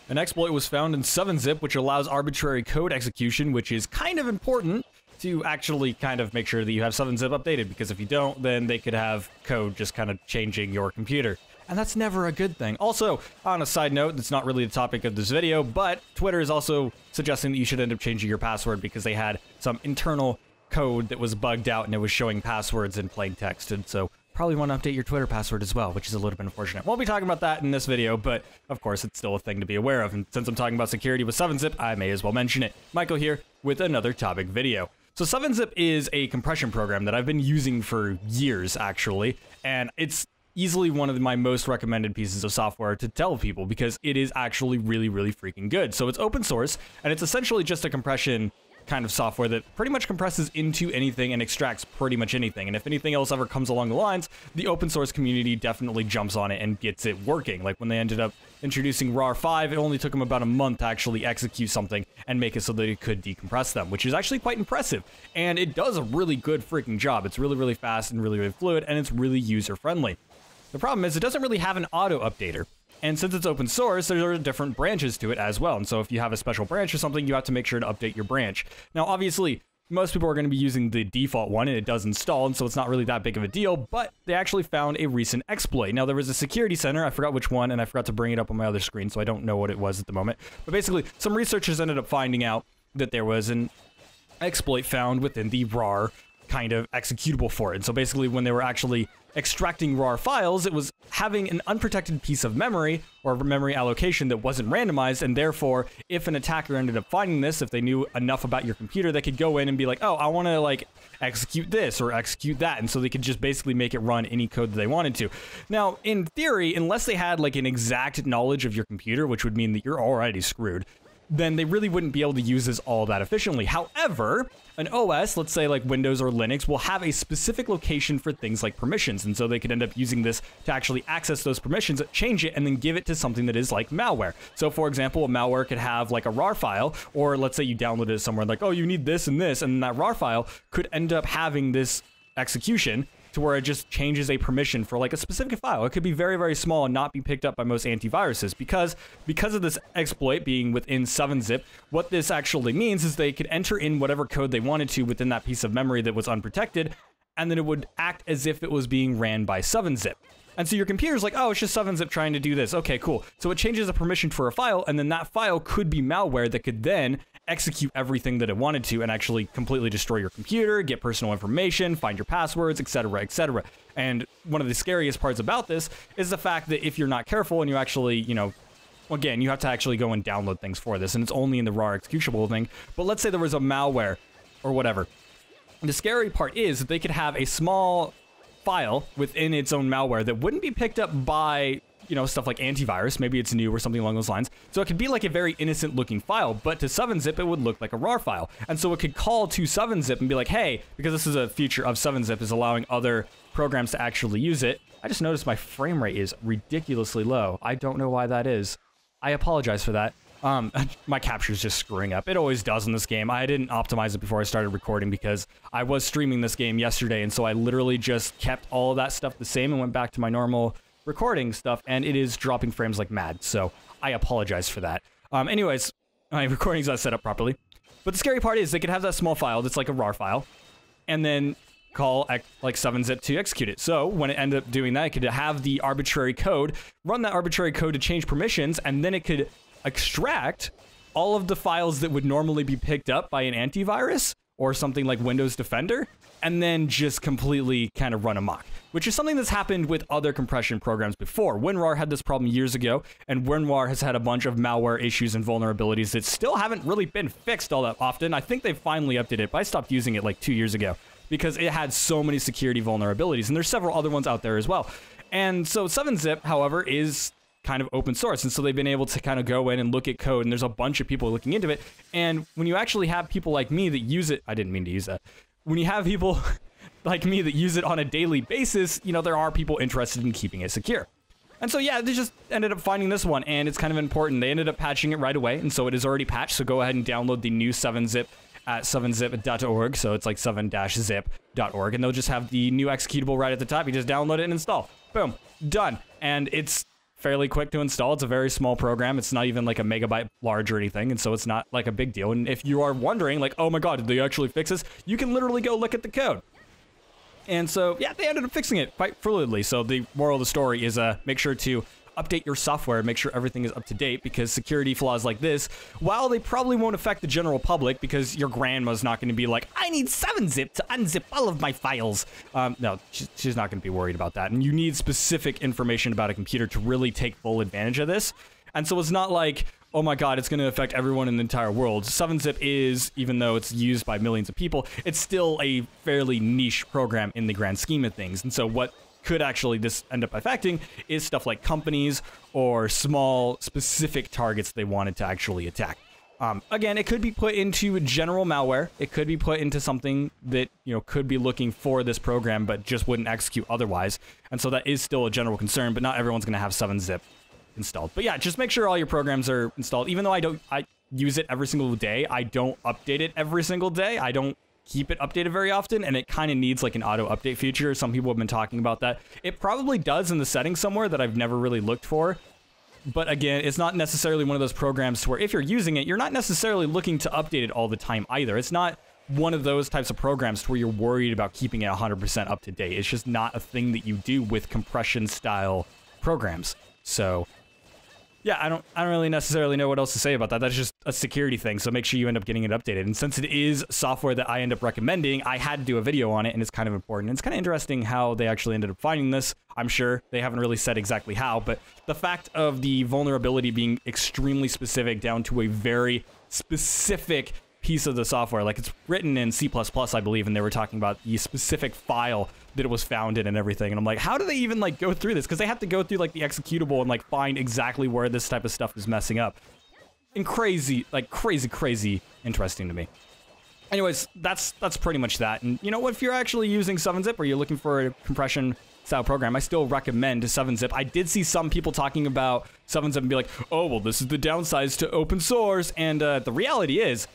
An exploit was found in 7-zip, which allows arbitrary code execution, which is kind of important to actually kind of make sure that you have 7-zip updated, because if you don't, then they could have code just kind of changing your computer. And that's never a good thing. Also, on a side note, that's not really the topic of this video, but Twitter is also suggesting that you should end up changing your password because they had some internal code that was bugged out and it was showing passwords in plain text. And so probably want to update your Twitter password as well, which is a little bit unfortunate. Won't be talking about that in this video, but of course it's still a thing to be aware of. And since I'm talking about security with 7-zip, I may as well mention it. Michael here with another topic video. So 7-zip is a compression program that I've been using for years, actually, and it's easily one of my most recommended pieces of software to tell people because it is actually really, really freaking good. So it's open source, and it's essentially just a compression kind of software that pretty much compresses into anything and extracts pretty much anything. And if anything else ever comes along the lines, the open source community definitely jumps on it and gets it working. Like when they ended up introducing RAR 5, it only took them about a month to actually execute something and make it so that it could decompress them, which is actually quite impressive. And it does a really good freaking job. It's really, really fast and really, really fluid, and it's really user-friendly. The problem is it doesn't really have an auto updater. And since it's open source, there are different branches to it as well. And so if you have a special branch or something, you have to make sure to update your branch. Now, obviously, most people are going to be using the default one, and it does install, and so it's not really that big of a deal, but they actually found a recent exploit. Now, there was a security center, I forgot which one, and I forgot to bring it up on my other screen, so I don't know what it was at the moment. But basically, some researchers ended up finding out that there was an exploit found within the RAR kind of executable for it. And so basically, when they were actually extracting RAR files, it was having an unprotected piece of memory or memory allocation that wasn't randomized, and therefore, if an attacker ended up finding this, if they knew enough about your computer, they could go in and be like, oh, I want to like execute this or execute that, and so they could just basically make it run any code that they wanted to. Now, in theory, unless they had like an exact knowledge of your computer, which would mean that you're already screwed, then they really wouldn't be able to use this all that efficiently. However, an OS, let's say like Windows or Linux, will have a specific location for things like permissions, and so they could end up using this to actually access those permissions, change it, and then give it to something that is like malware. So for example, a malware could have like a RAR file, or let's say you downloaded it somewhere like, oh, you need this and this, and that RAR file could end up having this execution to where it just changes a permission for like a specific file. It could be very, very small and not be picked up by most antiviruses because of this exploit being within 7-zip. What this actually means is they could enter in whatever code they wanted to within that piece of memory that was unprotected, and then it would act as if it was being ran by 7-zip. And so your computer's like, oh, it's just 7-zip trying to do this. Okay, cool. So it changes a permission for a file, and then that file could be malware that could then execute everything that it wanted to and actually completely destroy your computer, get personal information, find your passwords, etc., etc. And one of the scariest parts about this is the fact that if you're not careful and you actually, you know, again, you have to actually go and download things for this, and it's only in the RAR executable thing. But let's say there was a malware or whatever. The scary part is that they could have a small file within its own malware that wouldn't be picked up by, you know, stuff like antivirus. Maybe it's new or something along those lines. So it could be like a very innocent looking file, but to 7-zip, it would look like a RAR file. And so it could call to 7-zip and be like, hey, because this is a feature of 7-zip, is allowing other programs to actually use it. I just noticed my frame rate is ridiculously low. I don't know why that is. I apologize for that. My capture's just screwing up. It always does in this game. I didn't optimize it before I started recording because I was streaming this game yesterday, and so I literally just kept all of that stuff the same and went back to my normal recording stuff, and it is dropping frames like mad, so I apologize for that. Anyways, my recording's not set up properly. But the scary part is they could have that small file that's like a RAR file, and then call like 7-zip to execute it. So when it ended up doing that, it could have the arbitrary code, run that arbitrary code to change permissions, and then it could extract all of the files that would normally be picked up by an antivirus or something like Windows Defender, and then just completely kind of run amok, which is something that's happened with other compression programs before. WinRAR had this problem years ago, and WinRAR has had a bunch of malware issues and vulnerabilities that still haven't really been fixed all that often. I think they finally updated it, but I stopped using it like 2 years ago because it had so many security vulnerabilities, and there's several other ones out there as well. And so 7-zip, however, is kind of open source, and so they've been able to kind of go in and look at code, and there's a bunch of people looking into it. And when you actually have people like me that use it, I didn't mean to use that. When you have people like me that use it on a daily basis, you know, there are people interested in keeping it secure. And so yeah, they just ended up finding this one, and it's kind of important. They ended up patching it right away, and so it is already patched. So go ahead and download the new 7-zip at 7zip.org. So it's like 7-zip.org, and they'll just have the new executable right at the top. You just download it and install. Boom, done. And it's fairly quick to install. It's a very small program. It's not even like a megabyte large or anything, and so it's not like a big deal. And if you are wondering, like, oh my god, did they actually fix this? You can literally go look at the code. And so, yeah, they ended up fixing it quite fluidly. So the moral of the story is make sure to update your software, make sure everything is up to date, because security flaws like this, while they probably won't affect the general public, because your grandma's not going to be like, I need 7-zip to unzip all of my files. No, she's not going to be worried about that. And you need specific information about a computer to really take full advantage of this. And so it's not like, oh my god, it's going to affect everyone in the entire world. 7-zip is, even though it's used by millions of people, it's still a fairly niche program in the grand scheme of things. And so what could actually this end up affecting is stuff like companies or small specific targets they wanted to actually attack. Again, it could be put into general malware. It could be put into something that, you know, could be looking for this program but just wouldn't execute otherwise. And so that is still a general concern, but not everyone's going to have 7-zip installed. But yeah, just make sure all your programs are installed. Even though I use it every single day, I don't update it every single day. I don't keep it updated very often, and it kind of needs like an auto update feature. Some people have been talking about that. It probably does in the settings somewhere that I've never really looked for. But again, it's not necessarily one of those programs where if you're using it, you're not necessarily looking to update it all the time either. It's not one of those types of programs where you're worried about keeping it 100% up to date. It's just not a thing that you do with compression style programs. So yeah, I don't really necessarily know what else to say about that. That's just a security thing, so make sure you end up getting it updated. And since it is software that I end up recommending, I had to do a video on it, and it's kind of important. And it's kind of interesting how they actually ended up finding this. I'm sure they haven't really said exactly how, but the fact of the vulnerability being extremely specific down to a very specific piece of the software, like it's written in C++, I believe, and they were talking about the specific file that it was found in and everything. And I'm like, how do they even like go through this? Because they have to go through like the executable and like find exactly where this type of stuff is messing up. And crazy, like crazy interesting to me. Anyways, that's pretty much that. And you know what, if you're actually using 7-zip or you're looking for a compression style program, I still recommend 7-zip. I did see some people talking about 7-zip and be like, oh, well, this is the downsides to open source. And the reality is,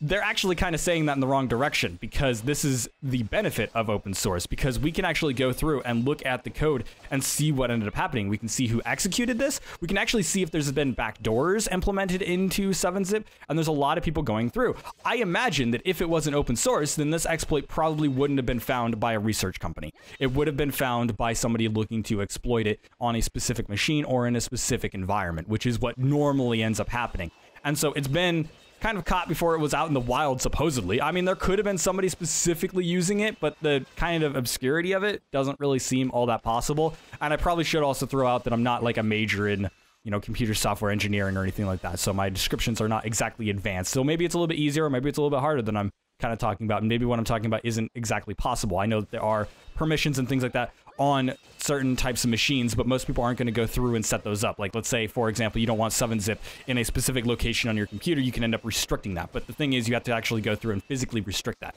they're actually kind of saying that in the wrong direction, because this is the benefit of open source, because we can actually go through and look at the code and see what ended up happening. We can see who executed this. We can actually see if there's been backdoors implemented into 7-zip, and there's a lot of people going through. I imagine that if it wasn't open source, then this exploit probably wouldn't have been found by a research company. It would have been found by somebody looking to exploit it on a specific machine or in a specific environment, which is what normally ends up happening. And so it's been kind of caught before it was out in the wild, supposedly. I mean, there could have been somebody specifically using it, but the kind of obscurity of it doesn't really seem all that possible. And I probably should also throw out that I'm not like a major in, you know, computer software engineering or anything like that, so my descriptions are not exactly advanced. So maybe it's a little bit easier, or maybe it's a little bit harder than I'm kind of talking about, and maybe what I'm talking about isn't exactly possible. I know that there are permissions and things like that on certain types of machines, but most people aren't going to go through and set those up. Like, let's say, for example, you don't want 7-zip in a specific location on your computer, you can end up restricting that. But the thing is, you have to actually go through and physically restrict that.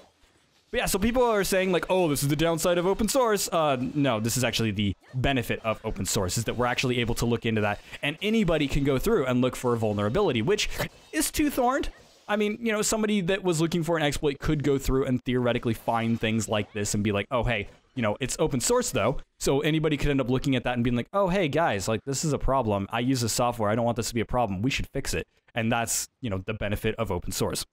But yeah, so people are saying like, oh, this is the downside of open source. No, this is actually the benefit of open source, is that we're actually able to look into that, and anybody can go through and look for a vulnerability, which is tooth-horned. I mean, you know, somebody that was looking for an exploit could go through and theoretically find things like this and be like, oh, hey, you know, it's open source though, so anybody could end up looking at that and being like, oh, hey guys, like this is a problem. I use this software. I don't want this to be a problem. We should fix it. And that's, you know, the benefit of open source.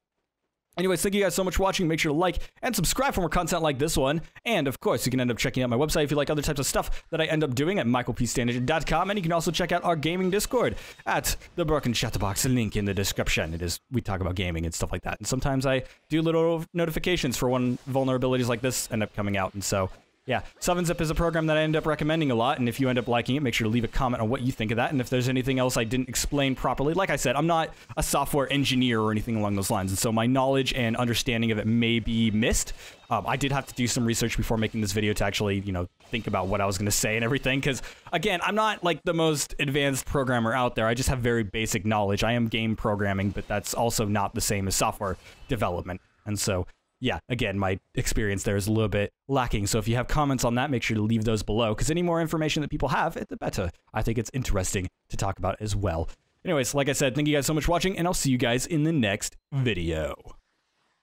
Anyways, thank you guys so much for watching. Make sure to like and subscribe for more content like this one. And of course, you can end up checking out my website if you like other types of stuff that I end up doing at michaelpstanich.com. And you can also check out our gaming Discord at the Broken Chatterbox, link in the description. We talk about gaming and stuff like that. And sometimes I do little notifications for when vulnerabilities like this end up coming out. And so, yeah, 7-zip is a program that I end up recommending a lot, and if you end up liking it, make sure to leave a comment on what you think of that, and if there's anything else I didn't explain properly. Like I said, I'm not a software engineer or anything along those lines, and so my knowledge and understanding of it may be missed. I did have to do some research before making this video to actually, you know, think about what I was going to say and everything, because, again, I'm not, like, the most advanced programmer out there. I just have very basic knowledge. I am game programming, but that's also not the same as software development, and so yeah, again, my experience there is a little bit lacking. So if you have comments on that, make sure to leave those below, because any more information that people have, the better. I think it's interesting to talk about as well. Anyways, like I said, thank you guys so much for watching, and I'll see you guys in the next video.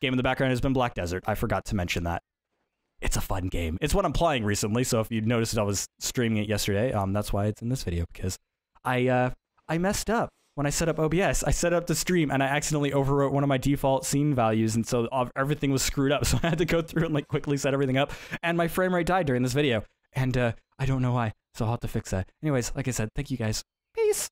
Game in the background has been Black Desert. I forgot to mention that. It's a fun game. It's what I'm playing recently, so if you noticed I was streaming it yesterday, that's why it's in this video, because I messed up. When I set up OBS, I set up the stream and I accidentally overwrote one of my default scene values, and so everything was screwed up. So I had to go through and like quickly set everything up, and my frame rate died during this video, and I don't know why. So I'll have to fix that. Anyways, like I said, thank you guys. Peace.